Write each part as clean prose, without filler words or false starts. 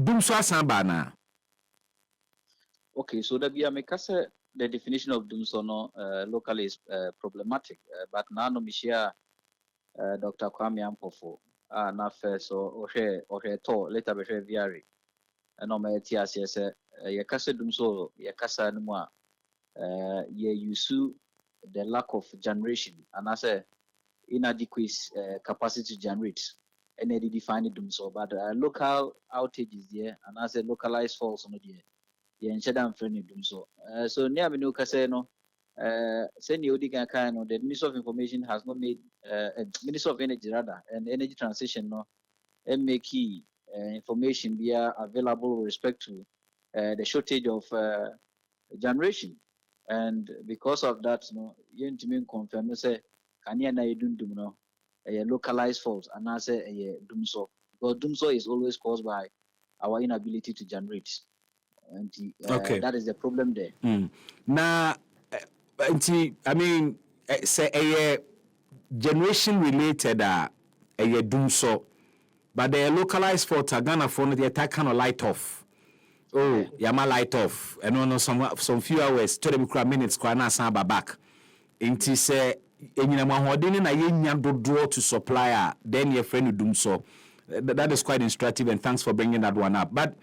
Dumsor Sambana. Okay, so the definition of Dumsor locally is problematic, but now no share Dr. Kwame Ampofo na first or to later be very and no me tias yes ye kasa Dumsor ye kasa no a ye use the lack of generation and I say inadequate capacity to generate and they define it Dumsor, but local outages there and I say localized faults on there. Yenchadam friendly Dumsor. So near me say no. Send you kind of the Minister of Information has not made Minister of Energy rather and energy transition no and make key information be available with respect to the shortage of generation, and because of that no you to mean confirm say can you na dum no a localized fault and I say a Dumsor, because Dumsor is always caused by our inability to generate. And Okay. That is the problem there. Now, I mean, say a generation related a Dumsor, but the localized for Tagana phone the attack kind of light off. Oh, yama light off. And no some few hours, 20 minutes, kwana samba back. Inti say enyina mahodini na yenya dodo to supplier, then your friend Dumsor. That is quite instructive, and thanks for bringing that one up. But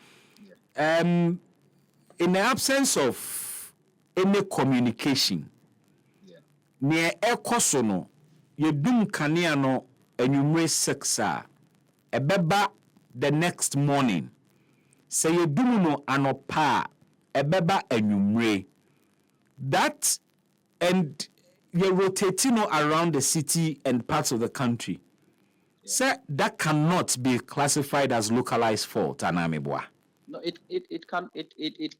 in the absence of any communication, near ekosono, you dum kania no enyumwe sexa, ebeba the next morning. Say you dum no anopa, ebeba enyumwe. That and you're rotating around the city and parts of the country. Say that cannot be classified as localized fault, Anamibwa. No, it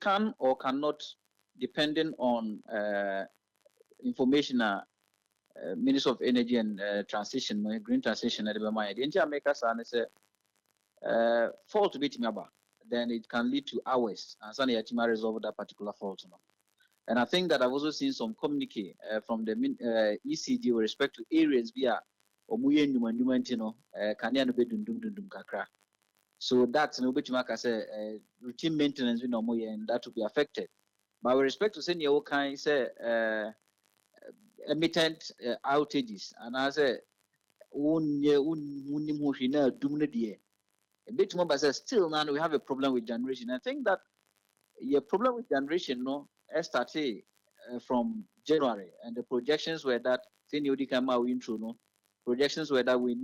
can or cannot, depending on information. Minister of Energy and Transition, Green Transition, the entire makers say fault to beat me about, then it can lead to hours and suddenly you resolve that particular fault. And I think that I've also seen some communique from the ECG with respect to areas via omuye nyuma kanya no bedundum kakra. So that's no bit I say routine maintenance we no and that will be affected. But with respect to saying you can say emittent outages and I say a bit more, but still now we have a problem with generation. I think that your problem with generation started from January, and the projections were that projections were that we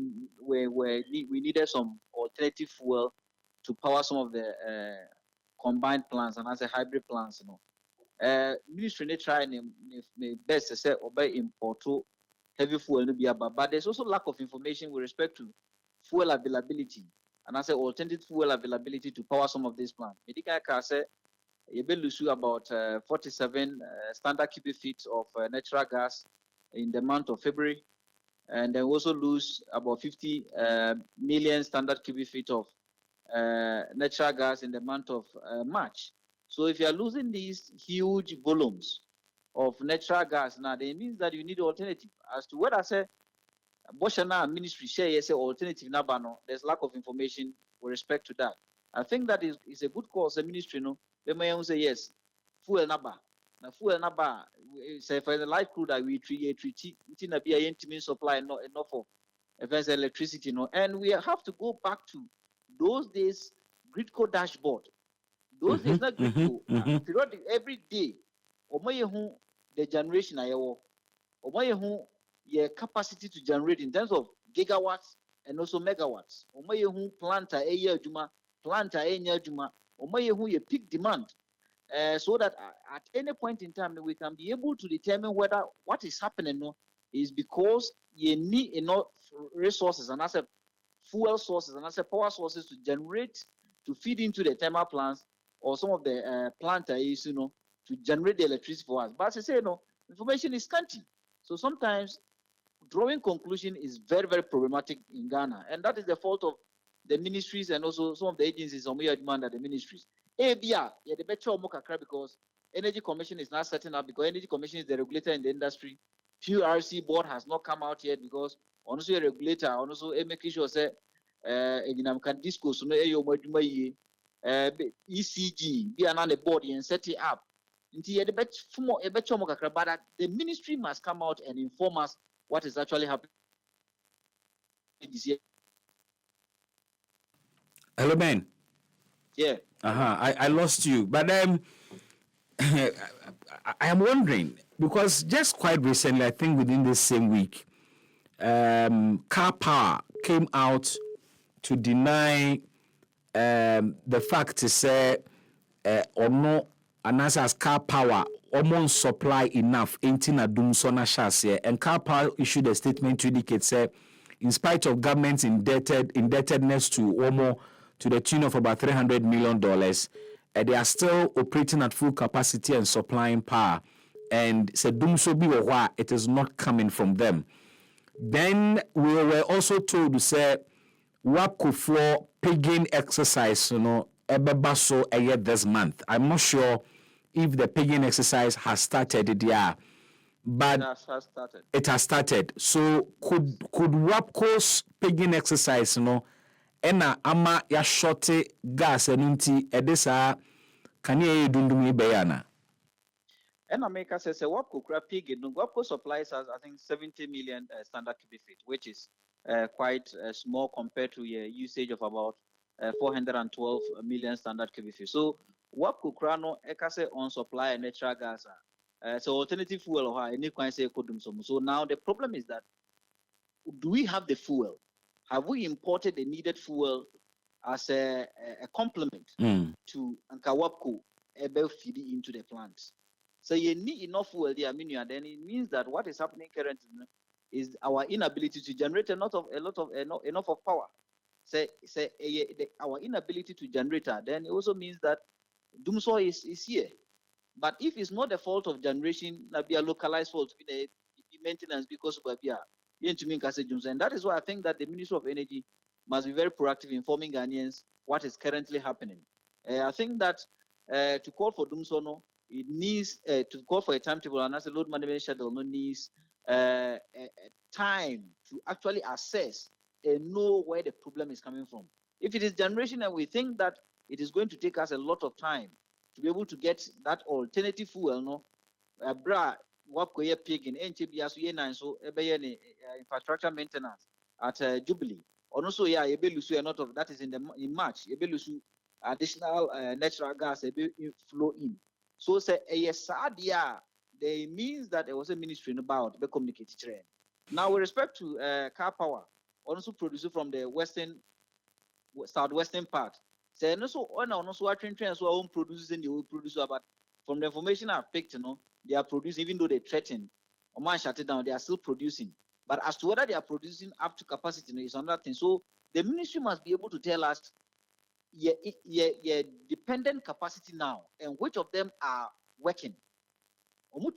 needed some alternative fuel to power some of the combined plants and as a hybrid plants. Ministry they try and best to say obey import heavy fuel but there's also lack of information with respect to fuel availability and as a alternative fuel availability to power some of these plants. Medical car say you will lose about 47 standard cubic feet of natural gas in the month of February, and then also lose about 50 million standard cubic feet of natural gas in the month of March. So if you are losing these huge volumes of natural gas now, it means that you need alternative. As to what I say, Boshana ministry share yes alternative nabano. There's lack of information with respect to that. I think that is a good cause. The ministry they may say yes, fuel naba. Now fuel naba say for the light crude that we treat it na be a intimate supply enough of events electricity and we have to go back to those days gridco dashboard. Those days not gridco. Periodic every day. The generation your capacity to generate in terms of gigawatts and also megawatts. Planta juma, your peak demand. So that at any point in time we can be able to determine whether what is happening is because you need enough resources and as a fuel sources and as a power sources to generate to feed into the thermal plants or some of the planta is to generate the electricity for us. But as I say information is scanty. So sometimes drawing conclusion is very, very problematic in Ghana. And that is the fault of the ministries and also some of the agencies on your demand at the ministries. The better because Energy Commission is not setting up because Energy Commission is the regulator in the industry. PURC board has not come out yet because also a regulator, also making sure say can discuss ECG, be another body and set it up. But the ministry must come out and inform us what is actually happening this year. Hello, Ben. Yeah. I lost you. But I am wondering, because just quite recently, I think within this same week, Car Power came out to deny the fact to say or no, and as Car Power almost supply enough in na Dumsor na share, and Car Power issued a statement to indicate say in spite of government's indebtedness to Omo to the tune of about $300 million, they are still operating at full capacity and supplying power. And said Dumsor bi wɔ, it is not coming from them. Then we were also told to say WAPCO for pigging exercise, ebeba so this month. I'm not sure if the pigging exercise has started there, but it has started. So could WAPCO's pigging exercise, ena ama ya shorty gas enunti edisa kanye dundum ibayana. And America says WAPCO pig. WAPCO supplies us, I think, 70 million standard cubic feet, which is quite small compared to a usage of about 412 million standard cubic feet. So WAPCO krano ekase on supply and natural gas. So alternative fuel or any kind say so now the problem is that do we have the fuel? Have we imported the needed fuel as a complement to WAPCO able feeding into the plants? So you need enough fuel there, then it means that what is happening currently is our inability to generate enough of power. Our inability to generate that, then it also means that Dumsor is here. But if it's not the fault of generation, that be a localized fault, be the maintenance because of and that is why I think that the Ministry of Energy must be very proactive in informing Ghanaians what is currently happening. I think that to call for Dumsor, it needs to call for a timetable, and as a load management schedule, needs time to actually assess and know where the problem is coming from. If it is generation and we think that it is going to take us a lot of time to be able to get that alternative fuel, WAPCO pig in NTB so infrastructure maintenance at Jubilee. Also, that is in March. Additional natural gas flow in. So say yes, they means that there was a ministry about the communicated trend. Now, with respect to Car Power, also produced from the southwestern part. Say also our train so our own producers in the old producer, but from the information I've picked, they are producing, even though they threaten or man shut it down, they are still producing. But as to whether they are producing up to capacity is another thing. So the ministry must be able to tell us dependent capacity now and which of them are working. Who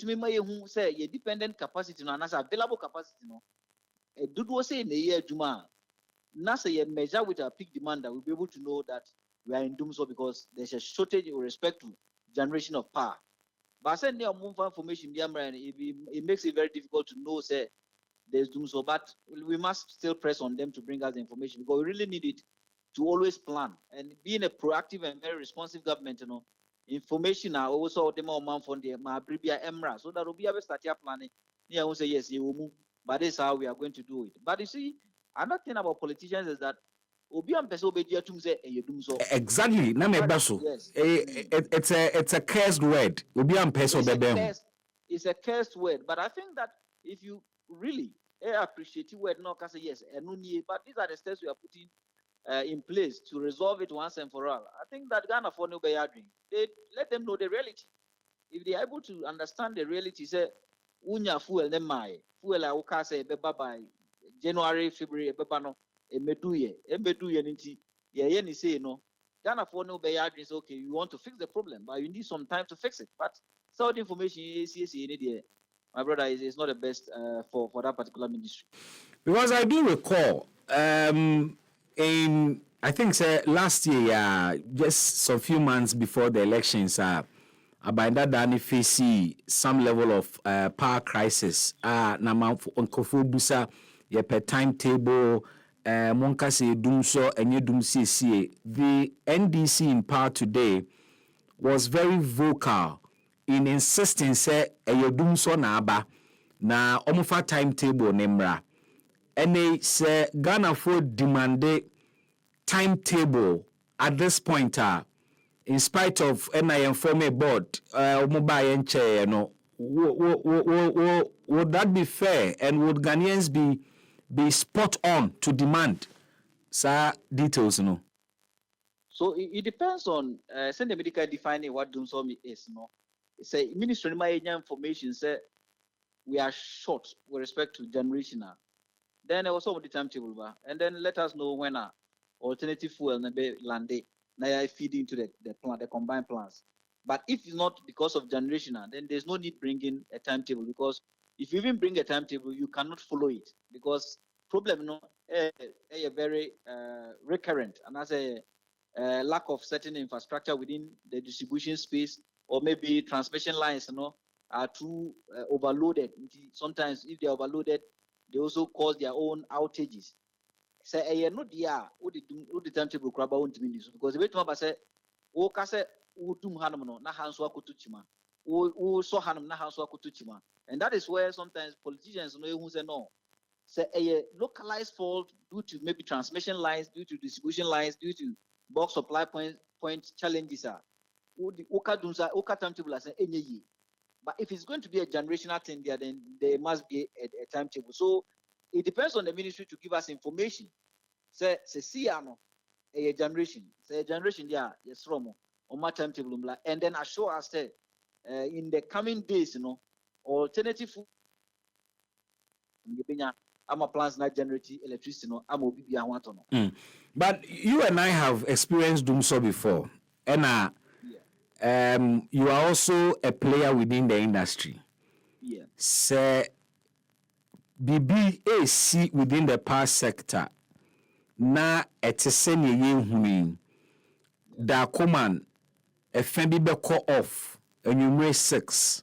say your dependent capacity and as available capacity do say in the year Juma. NASA measure with a peak demand that we'll be able to know that we are in Dumsor because there's a shortage with respect to generation of power. But send them more information, it makes it very difficult to know say there's Dumsor, but we must still press on them to bring us the information because we really need it to always plan. And being a proactive and very responsive government, information are also the more man from the Mabribia Emra, so that will be able to start your planning. Yeah, I will say yes, you will move, but this is how we are going to do it. But you see, another thing about politicians is that exactly. Yes. It's a cursed word. It's a cursed word, but I think that if you really appreciate the word, no, say yes, but these are the steps we are putting in place to resolve it once and for all. I think that Ghana for no they let them know the reality. If they are able to understand the reality, say unya fuel them my fuel I will say by January, February, no emeduye nti ye say no. Ghana for no say okay, you want to fix the problem, but you need some time to fix it. But so the information my brother is not the best for that particular ministry. Because I do recall in I think last year, just some few months before the elections, about that face some level of power crisis. Nama Nkofo Busa, per timetable, monka say Dumsor and Dumsor, the NDC in power today was very vocal in insisting say Dumsor na aba na omufa timetable nemra. And say Ghana for demanded timetable at this point. In spite of NIM former board, mobile chair, would that be fair? And would Ghanaians be spot on to demand details? No. So it depends on send the medical defining what Dumsor is. No, say ministry information say we are short with respect to generational. Then there was some of the timetable, and then let us know when alternative fuel be landed. Now I feed into the plan, the combined plans. But if it's not because of generational, then there's no need bringing a timetable, because if you even bring a timetable, you cannot follow it, because problem very recurrent, and as a lack of certain infrastructure within the distribution space, or maybe transmission lines, are too overloaded. Sometimes if they're overloaded, they also cause their own outages. Say no dia wo the timetable craba won't mean this, because the way to say wo ka say wo tum hanum no na hanso akotuchima wo so hanum na hanso akotuchima, and that is where sometimes politicians who say no, say a localized fault due to maybe transmission lines, due to distribution lines, due to bulk supply point challenges are wo ka timetable say enye. But if it's going to be a generational thing there, then there must be a timetable. So it depends on the ministry to give us information. Say a generation. Say a generation, yeah, yes, from on my timetable, and then assure us that in the coming days, alternative I'm a plans not generating electricity, I'm a BB, I want to know. But you and I have experienced Dumsor before, and you are also a player within the industry. Yeah. Say BBAC within the power sector na etesene ye huni da command efebi beko off enumere 6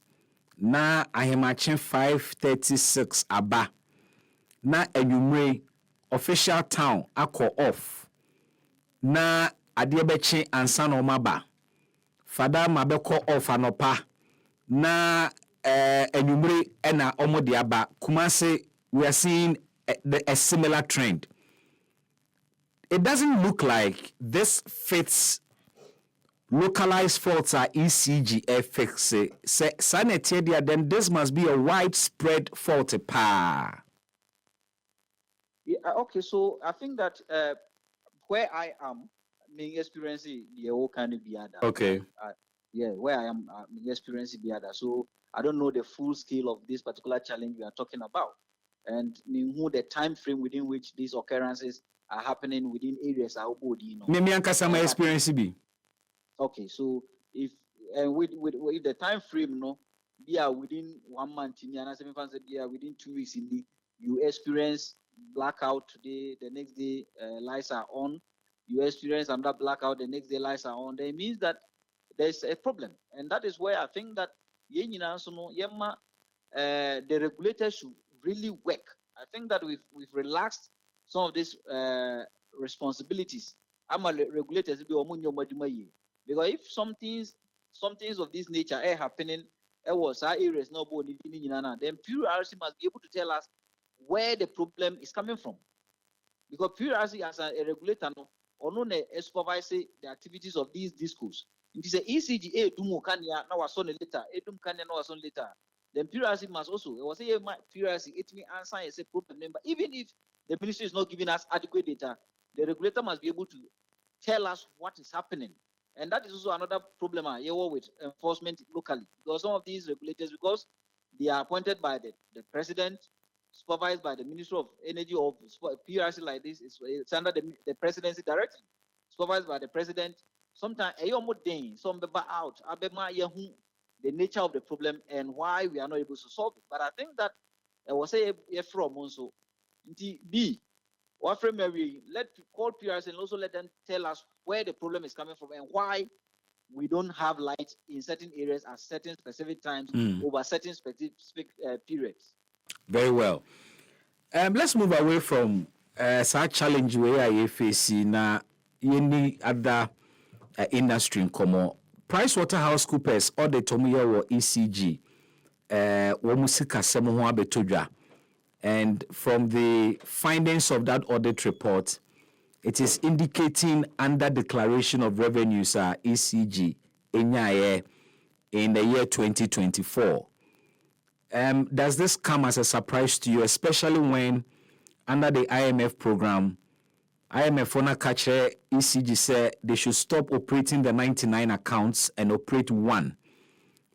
na ahemache 536 aba na enumere official town akọ off na ade beche ansa na omaba fada mabeko off anopa na enumere ena omode aba Kumasi, we are seeing a similar trend. It doesn't look like this fits localized faults are ECG fix. Say sanitary, then this must be a widespread fault. Yeah, okay, so I think that where I am, me experience the whole kind of be other. Okay. Where I am, me experience be other. So I don't know the full scale of this particular challenge we are talking about, and who the time frame within which these occurrences are happening within areas are body. Me ankasa my experience be. Okay, so if with the time frame, be within 1 month, and I say be within 2 weeks, you experience blackout today, the next day lights are on. You experience another blackout, the next day lights are on. That means that there's a problem, and that is where I think that the regulators should really work. I think that we've relaxed some of these responsibilities. I'm a regulators because if some things of this nature are happening, was our areas no then Pure RC must be able to tell us where the problem is coming from. Because Pure RC as a regulator or no supervise the activities of these discos. It is a ECGA dumo kanya na was on later, edum kanya na was on later. Then Pure RC must also was a Pure RC it may answer as a problem number. Even if the ministry is not giving us adequate data, the regulator must be able to tell us what is happening. And that is also another problem with enforcement locally. Because some of these regulators, because they are appointed by the president, supervised by the Ministry of Energy or PRC like this, it's under the presidency directly, supervised by the president. Sometimes some out, the nature of the problem and why we are not able to solve it. But I think that I was say from also B. What frame we let call PRC and also let them tell us where the problem is coming from and why we don't have light in certain areas at certain specific times over certain specific periods. Very well. Let's move away from such challenge where I face na any other industry in common. PricewaterhouseCoopers audit omo ECG womusika semo ho abetodwa. And from the findings of that audit report, it is indicating under declaration of revenues ECG in the year 2024. Does this come as a surprise to you, especially when under the IMF program, IMF wanna catch ECG said they should stop operating the 99 accounts and operate one.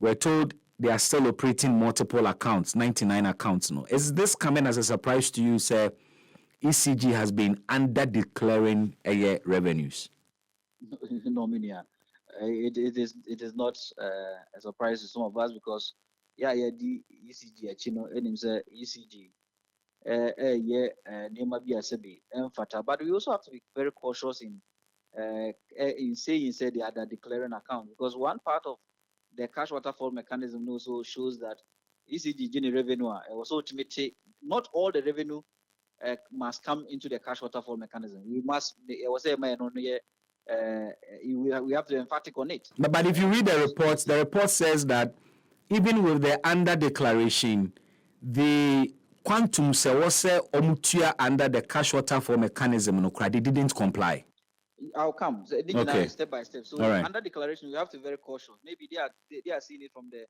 We're told they are still operating multiple accounts, 99 accounts. No, is this coming as a surprise to you, sir? ECG has been under declaring revenues. No, Minia. It is not a surprise to some of us because the ECG and him say ECG nema bi asebi emfata, but we also have to be very cautious in saying they are declaring account, because one part of the cash waterfall mechanism also shows that ECG generate revenue also ultimately not all the revenue must come into the cash waterfall mechanism. We must we have to be emphatic on it. But if you read the report says that even with the under declaration, the quantum se was omutua under the cash waterfall mechanism no they didn't comply. I'll come. So, okay. Step by step. So right. Under declaration, we have to be very cautious. Maybe they are seeing it from the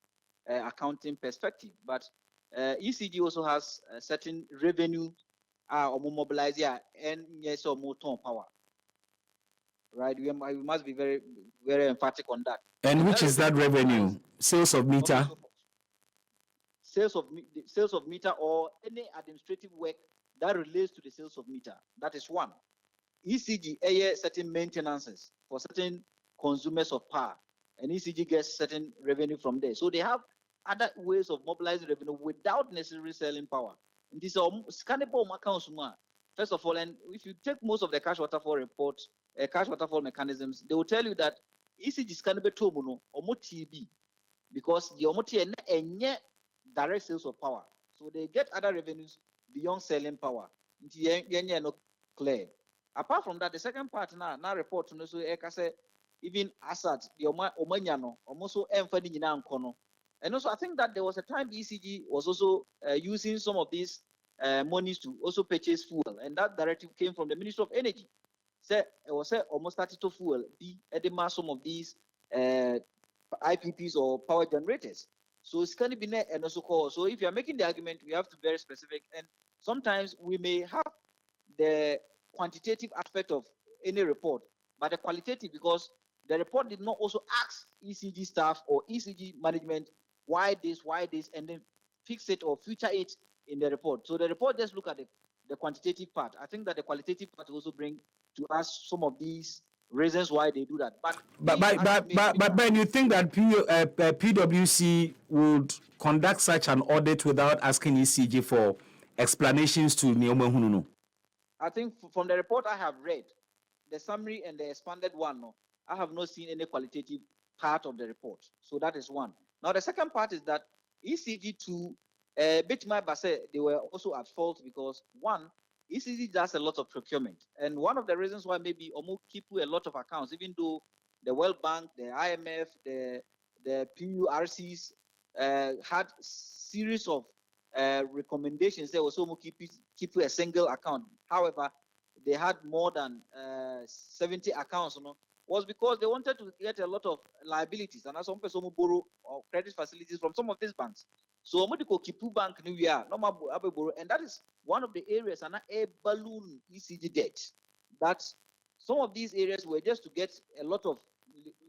accounting perspective, but ECG also has a certain revenue or mobilize and yes or more ton power. Right, we must be very, very emphatic on that. And which is that revenue? Sales of meter. Sales of meter or any administrative work that relates to the sales of meter. That is one. ECG certain maintenances for certain consumers of power, and ECG gets certain revenue from there. So they have other ways of mobilizing revenue without necessarily selling power. And this is scannable accounts. First of all, and if you take most of the cash waterfall reports, cash waterfall mechanisms, they will tell you that ECG scannable tomuno or TB, because the omoti and direct sales of power. So they get other revenues beyond selling power. No clear. Apart from that, the second part now report so even assets, the omanyano, also emphasizing kono. And also I think that there was a time ECG was also using some of these monies to also purchase fuel, and that directive came from the Ministry of Energy. Say it was almost started to fuel be edema some of these IPPs or power generators. So it's going to be net and also call. So if you are making the argument, we have to be very specific, and sometimes we may have the quantitative aspect of any report, but the qualitative, because the report did not also ask ECG staff or ECG management why this, and then fix it or future it in the report. So the report just look at the quantitative part. I think that the qualitative part also bring to us some of these reasons why they do that. But Ben, you think that PwC would conduct such an audit without asking ECG for explanations to Neoma Hununu? I think from the report I have read, the summary and the expanded one, I have not seen any qualitative part of the report. So that is one. Now the second part is that ECG2, Bitmai Basse, they were also at fault because one, ECG does a lot of procurement. And one of the reasons why maybe Omo keep a lot of accounts, even though the World Bank, the IMF, the PURCs had series of recommendations, they also keep a single account. However, they had more than 70 accounts, was because they wanted to get a lot of liabilities, and some people borrow or credit facilities from some of these banks. So Omodiko Kipu Bank New Year, and that is one of the areas and a balloon ECG debt. That some of these areas were just to get a lot of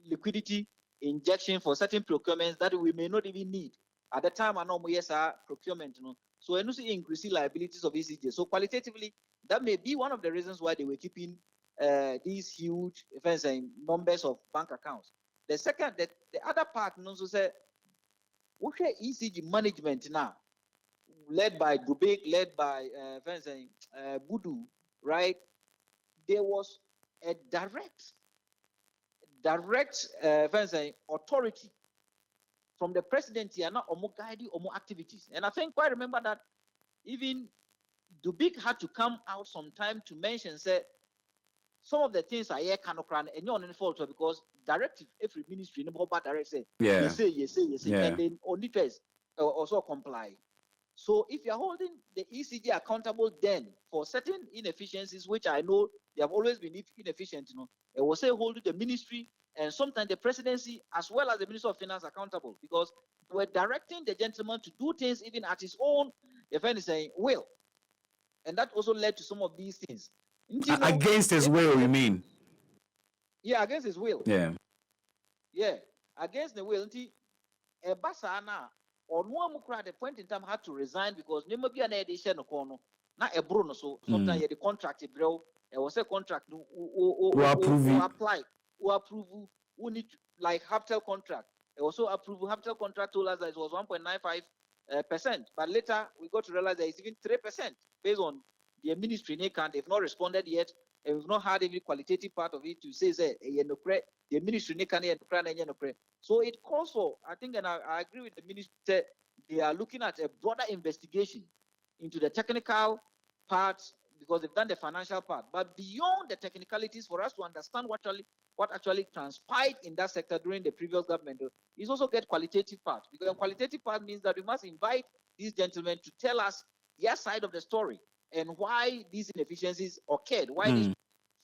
liquidity injection for certain procurements that we may not even need. At the time, I know yes, procurement, So I know increasing liabilities of ECG. So qualitatively, that may be one of the reasons why they were keeping these huge numbers of bank accounts. The second, the other part, also say, okay, ECG management now, led by Dubik, led by Budu, right? There was a direct authority from the president here, now omo guiding omo activities. And I think I remember that even Dubik had to come out sometime to mention, say, some of the things I hear cannot run and you're on the fault because directive every ministry no more direct say Yeah. yes, Yeah. and then only first also comply. So if you're holding the ECG accountable then for certain inefficiencies, which I know they have always been inefficient, it will say hold the ministry and sometimes the presidency as well as the Minister of Finance accountable because we're directing the gentleman to do things even at his own, if anything, will. And that also led to some of these things. Against his will, you mean? Yeah, against his will. Yeah. Yeah, against the will. Basana or no at the point in time had to resign because never be an edition of corner. Not a bruno, so sometimes the contract, bro. It was a contract who apply, who approve, who need like Haftel contract. It also approved Haftel contract told us that it was 1.95%. But later we got to realize that it's even 3% based on the ministry. They've not responded yet. And we've not had any qualitative part of it to say, the ministry so it calls for, I think, and I agree with the minister, they are looking at a broader investigation into the technical parts because they've done the financial part. But beyond the technicalities, for us to understand what actually transpired in that sector during the previous government, is also get qualitative part. Because the qualitative part means that we must invite these gentlemen to tell us their side of the story and why these inefficiencies occurred, why these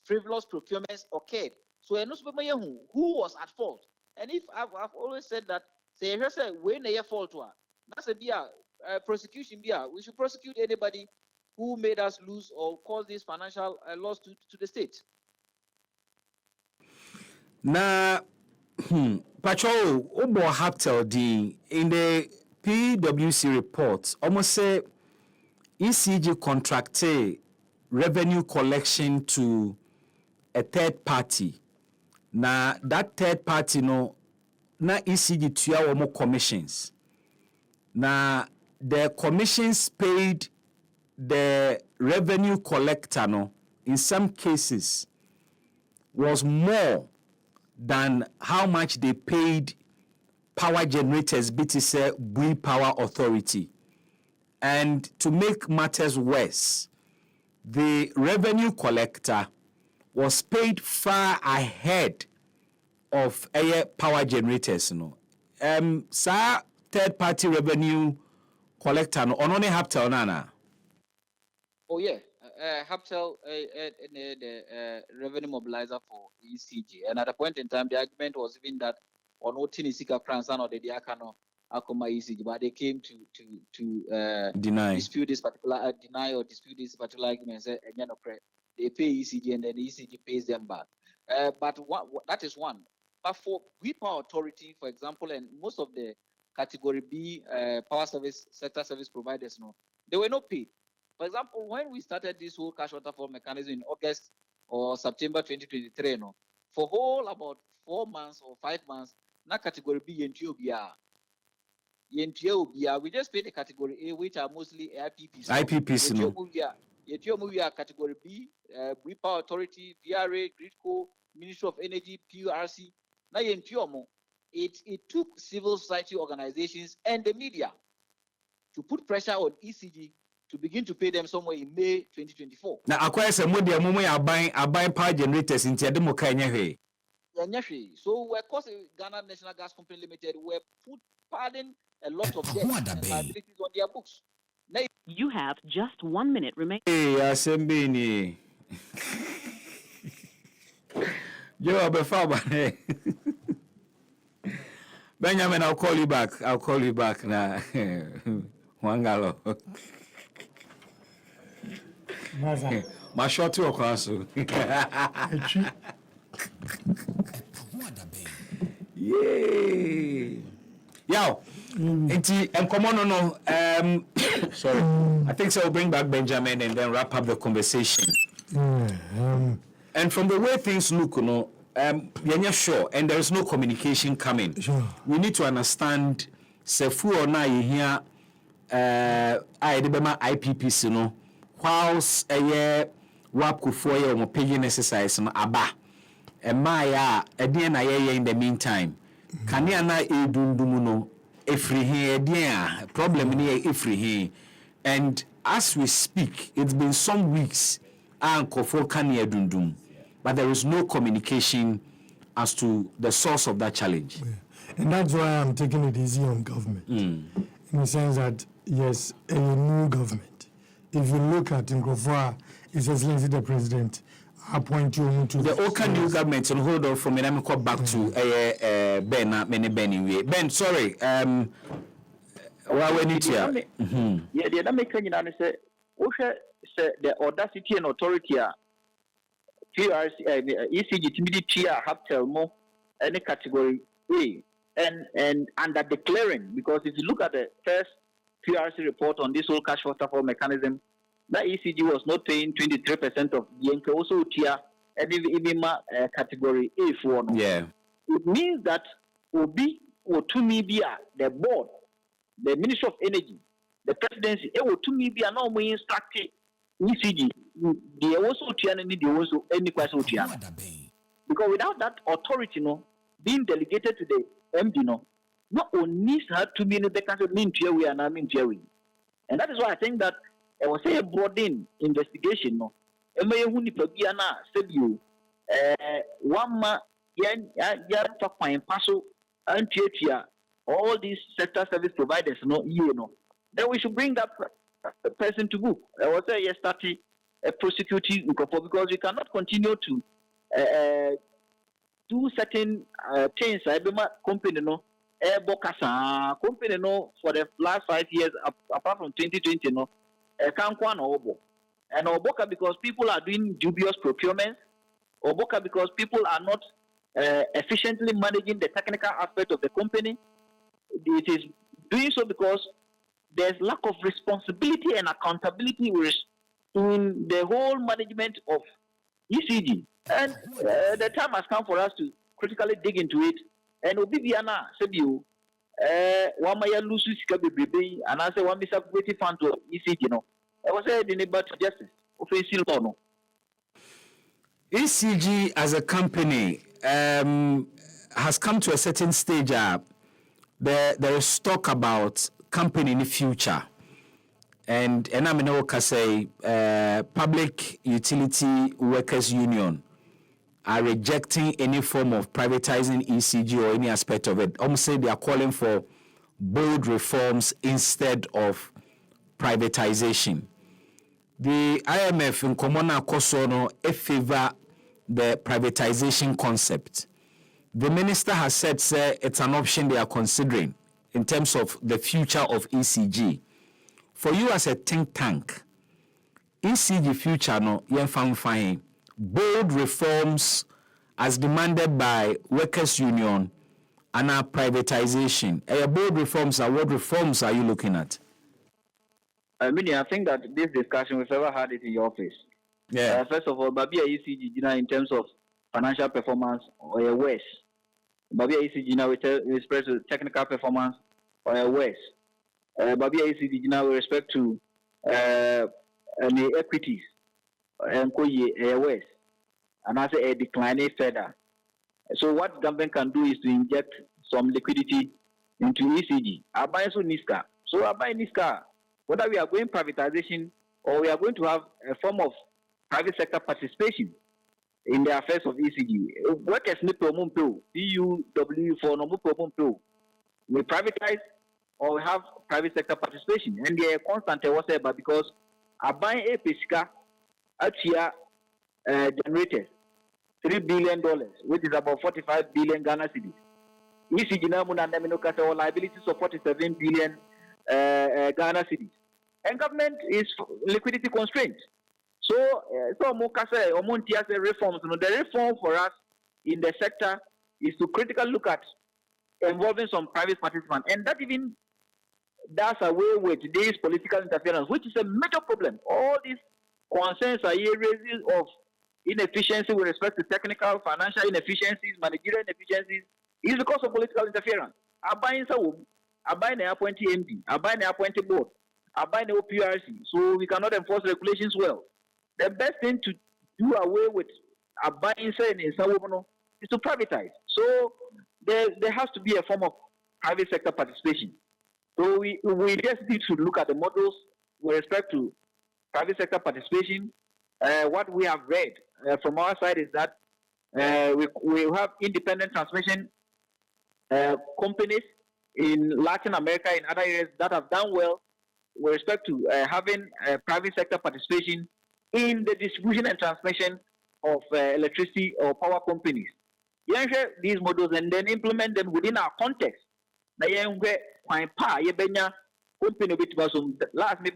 frivolous procurements occurred. So who was at fault? And if I've always said that, say when they fault to that's a prosecution we should prosecute anybody who made us lose or cause this financial loss to the state. Now, Patrol Obo Haftel D in the PwC report almost say ECG contracted revenue collection to a third party. Now that third party no na ECG tuya womo commissions. Now the commissions paid the revenue collector no in some cases was more than how much they paid power generators BTC Bui Power Authority. And to make matters worse, the revenue collector was paid far ahead of power generators. Sa third party revenue collector no only Haftel nana. Oh yeah, Haftel the revenue mobilizer for ECG, and at a point in time, the argument was even that on Otinisika Kransan or the Diakano Akoma ECG, but they came to dispute this particular deny or dispute this particular argument. Say, they pay ECG and then ECG pays them back. But that is one. But for Power Authority, for example, and most of the Category B power service sector service providers, they were not paid. For example, when we started this whole cash waterfall mechanism in August or September 2023, for whole about 4 months or 5 months, na category B we just paid the category A, which are mostly IPPs. Category B, Power Authority, VRA, Gridco, Ministry of Energy, PURC. Now it took civil society organizations and the media to put pressure on ECG to begin to pay them somewhere in May 2024. Now, acquire some money, are buying power generators in Tiademoka. So, of course, Ghana National Gas Company Limited were pardon a lot of debt and liabilities on their books. Now, you have just 1 minute remaining. Hey, Asembini. You are before Benjamin, I'll call you back now. Wangalo. My short to across. Yay. Yo. And come on, no. Sorry. I think so. We'll bring back Benjamin and then wrap up the conversation. And from the way things look, we're not sure, and there is no communication coming. Sure. We need to understand. Sefu or na here. I debema IPPC no. Whilst WAPCO for your paying exercise no aba. Maya na in the meantime. Kania na edundumu no efri he problem ni efri he. And as we speak, it's been some weeks, and Kofokania Dundum, but there is no communication as to the source of that challenge. Yeah. And that's why I'm taking it easy on government. In the sense that, yes, a new government. If you look at Nkofua, His Excellency the President, appoint you to the Oka new government, and hold on for me, let me come back to Ben, sorry, we need to. Yeah, the other making an say, the audacity and authority are ECG timidity have tell more any category A and under declaring, because if you look at the first PRC report on this whole cash waterfall mechanism, that ECG was not paying 23% of the also tier and even category A for no. Yeah. It means that Obi or to media, the board, the Ministry of Energy, the presidency, it will to media now we instructed ECG. They also tier and they also any question tier. Because without that authority, no, being delegated to the MD, no only had to be in the country mean we are now mean theory. And that is why I think that I was say a broadened investigation, no. Huni Pabiana said you one ma yan for fine passo and all these sector service providers, no, then we should bring that person to book. I was say yes, starting prosecuting because we cannot continue to do certain things. I remember company no Bokasa company no for the last 5 years apart from 2020 no Kankwan Obo and Oboka because people are doing dubious procurements. Oboka because people are not efficiently managing the technical aspect of the company. It is doing so because there's lack of responsibility and accountability in the whole management of ECG. And the time has come for us to critically dig into it. And Obibiana said you, one may lose baby, and I say one be waiting fund to ECG. No, I was saying the neighbor to justice. Offensive law, no. ECG as a company has come to a certain stage. There is talk about company in the future. And I mean, I say Public Utility Workers Union are rejecting any form of privatizing ECG or any aspect of it. Say they are calling for bold reforms instead of privatization. The IMF in Komona Kosono favor the privatization concept. The minister has said, sir, it's an option they are considering in terms of the future of ECG. For you as a think tank, ECG future no yen fine bold reforms as demanded by workers union and our privatization. Bold reforms are what reforms are you looking at? I think that this discussion we've ever had it in your office. Yeah. First of all, Babia ECG in terms of financial performance or a worse. Babia ECG now with respect to technical performance or a worse. Babia ECG now with respect to any equities and a worse. And I say a declining further. So what government can do is to inject some liquidity into ECG. I buy so Niska. So I buy Niska. Whether we are going privatization or we are going to have a form of private sector participation in the affairs of ECG. Workers need to move to PUW for no move. We privatize or we have private sector participation. And they are constant whatever because I buy a pesca at here generators $3 billion, which is about 45 billion Ghana cedis. ECG now and liabilities of 47 billion Ghana cedis. And government is liquidity constrained. So, Mokase or Montias reforms. The reform for us in the sector is to critically look at involving some private participants, and that even does away with today's political interference, which is a major problem. All these concerns are areas of inefficiency with respect to technical, financial inefficiencies, managerial inefficiencies, is because of political interference. I buy the appointee MD, I buy the appointee board, I buy the OPRC, so we cannot enforce regulations well. The best thing to do away with buying in Sawono is to privatize. So there has to be a form of private sector participation. So we just need to look at the models with respect to private sector participation, what we have read from our side is that we have independent transmission companies in Latin America and other areas that have done well with respect to having private sector participation in the distribution and transmission of electricity or power companies. You share these models and then implement them within our context. Now, you company bit last me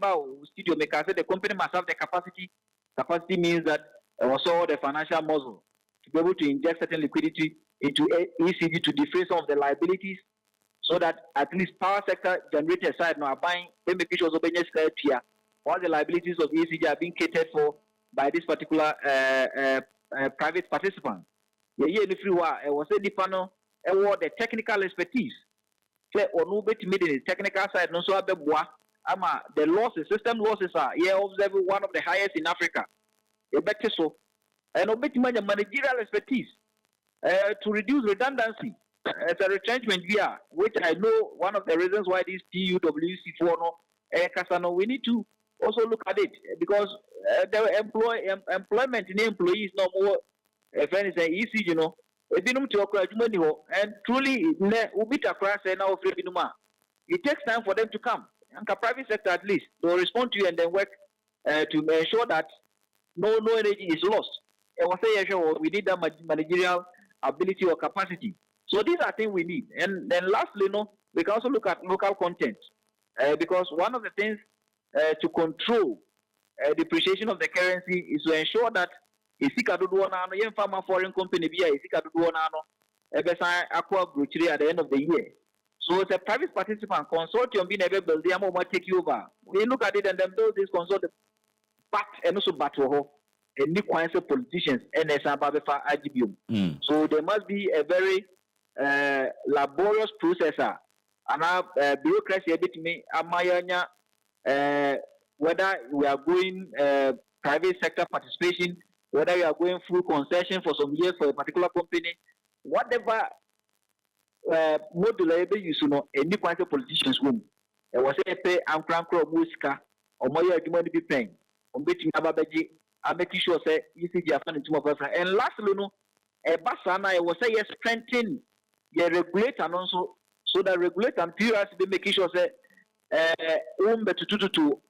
studio maker said the company must have the capacity. Capacity means that also the financial muscle to be able to inject certain liquidity into ECG to defray some of the liabilities, so that at least power sector generator side now are buying, they make sure all the liabilities of ECG are being catered for by this particular private participant. Yeah, if you are, was a panel, the technical expertise. Or no bit the technical side, no so the losses, system losses are observe one of the highest in Africa. A better so, and obey managerial expertise to reduce redundancy. As a retrenchment via, which I know one of the reasons why this PUWC4 we need to also look at it, because the employment in the employees no more friend is easy, you know. And truly it takes time for them to come. And the private sector at least they'll respond to you and then work to ensure that no energy is lost. We need that managerial ability or capacity. So these are things we need. And then lastly, we can also look at local content, because one of the things to control depreciation of the currency is to ensure that foreign company at the end of the year. So it's a private participant consortium being able to build take you over. We look at it and then build this consortium back and also battle and new politicians and so there must be a very laborious process and bureaucracy a bit me whether we are going private sector participation, whether you are going through concession for some years for a particular company, whatever model you know, any kind of politicians room. There was a pay and crank musica or more money be paying. On betting Ababeji, I'm making sure say ECG are funding to my and lastly, a basana was say yes, strengthen the regulator and also so that regulator and peers be making sure say to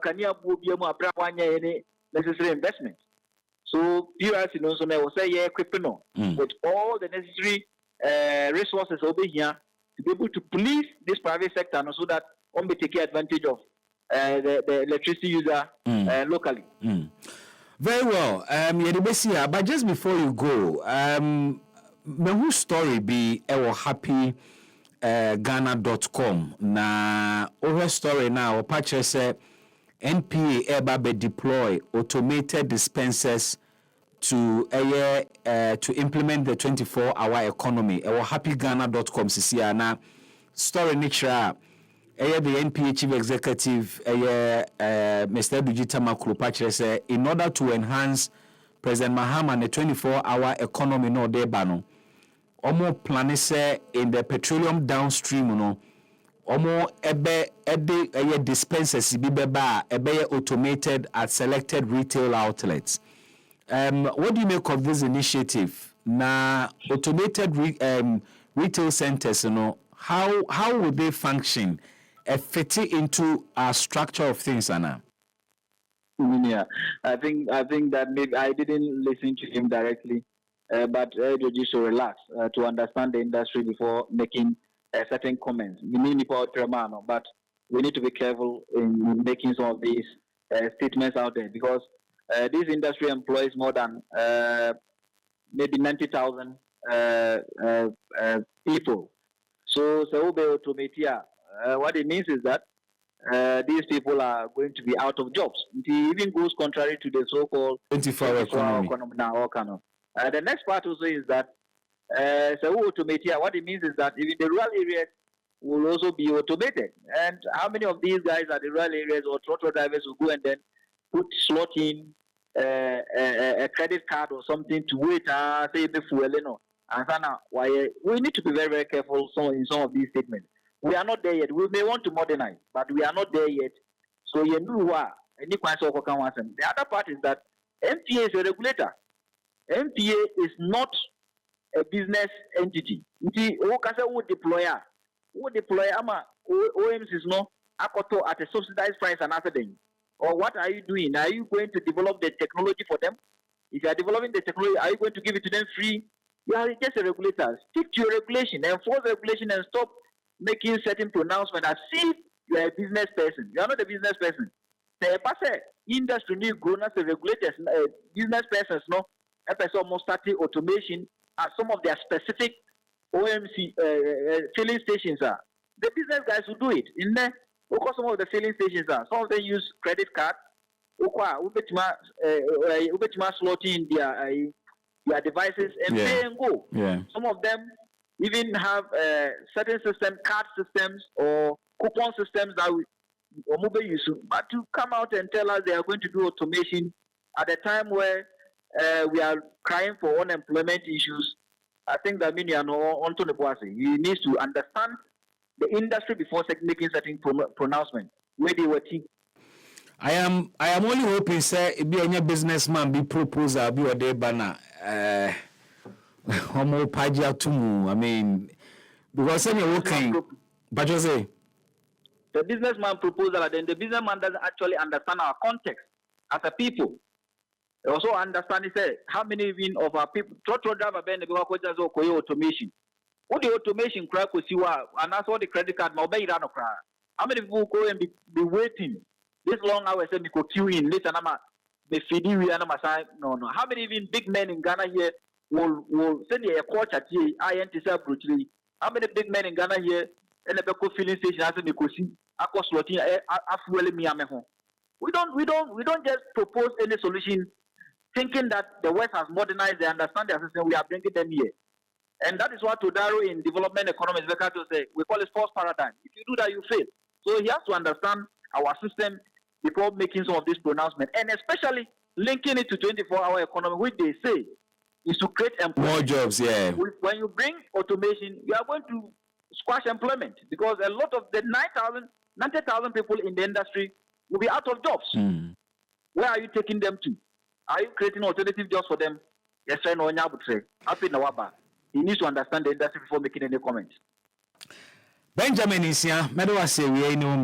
Kanya will be a necessary investment. So PRC also will say with all the necessary resources over here to be able to police this private sector so that one may take advantage of the electricity user locally. Very well. But just before you go, my whole story be happy Ghana.com. Na our story now, Patrick said NPA eba deploy automated dispensers to implement the 24-hour economy. Our happyghana.com sisia na story nature the NPA chief executive Mr. Dujita Makulu Patrick said in order to enhance President Mahama the 24-hour economy no de bano omo plan say in the petroleum downstream no omo ebe dispensers bi beba ebe automated at selected retail outlets. What do you make of this initiative? Na automated retail centers, you know, how would they function? Fit into our structure of things, Anna. Yeah, I think that maybe I didn't listen to him directly, but just to relax to understand the industry before making certain comments. We need but we need to be careful in making some of these statements out there, because this industry employs more than maybe 90,000 people. So what it means is that these people are going to be out of jobs. It even goes contrary to the so-called 24-hour economy. The next part also is that what it means is that even the rural areas will also be automated. And how many of these guys are the rural areas or trotro drivers who go and then slot in a credit card or something to wait say before and why we need to be very, very careful in some of these statements. We are not there yet. We may want to modernize, but we are not there yet So you know what? The other part is that MPA is a regulator. MPA is not a business entity. Who deployer? Ama OMs is no akoto at a subsidized price and after them. Or what are you doing? Are you going to develop the technology for them? If you are developing the technology, are you going to give it to them free? You are just a regulator. Stick to your regulation, enforce regulation, and stop making certain pronouncements as if you are a business person. You are not a business person. The industry need grown as a regulators, business persons, no. A person almost starting automation at some of their specific OMC filling stations are. The business guys will do it. In there, some of the filling stations are. Some of them use credit card. Slotting their devices and pay and go. Yeah. Some of them even have certain system, card systems or coupon systems that we mobile use. But to come out and tell us they are going to do automation at a time where we are crying for unemployment issues, I think that means he needs to understand the industry before making certain pronouncement. Where they were thinking. I am only hoping, sir, it be any businessman be proposal be or day banner. Homo pajia tumu. I mean, because when you're working, but you say the businessman proposal, then the businessman doesn't actually understand our context as a people. They also understand, he said, how many even of our people, driver ben the automation. What the automation crack will see what, and that's what the credit card, my baby ran cry. How many people go and be waiting this long hours and go queue in later? The feeding we are no. How many even big men in Ghana here will send you a coach at here? I anticipate brutally. How many big men in Ghana here and the filling station has a coaching? We don't just propose any solution thinking that the West has modernized, they understand their system, we are bringing them here. And that is what Todaro in development economics, Vekato say, we call it false paradigm. If you do that, you fail. So he has to understand our system before making some of these pronouncements, and especially linking it to 24-hour economy, which they say is to create employment. More jobs, yeah. When you bring automation, you are going to squash employment because a lot of the 90,000 people in the industry will be out of jobs. Where are you taking them to? Are you creating alternative jobs for them? Yes, I know. He needs to understand the industry before making any comments. Benjamin Nsiah, me do I say we ain't no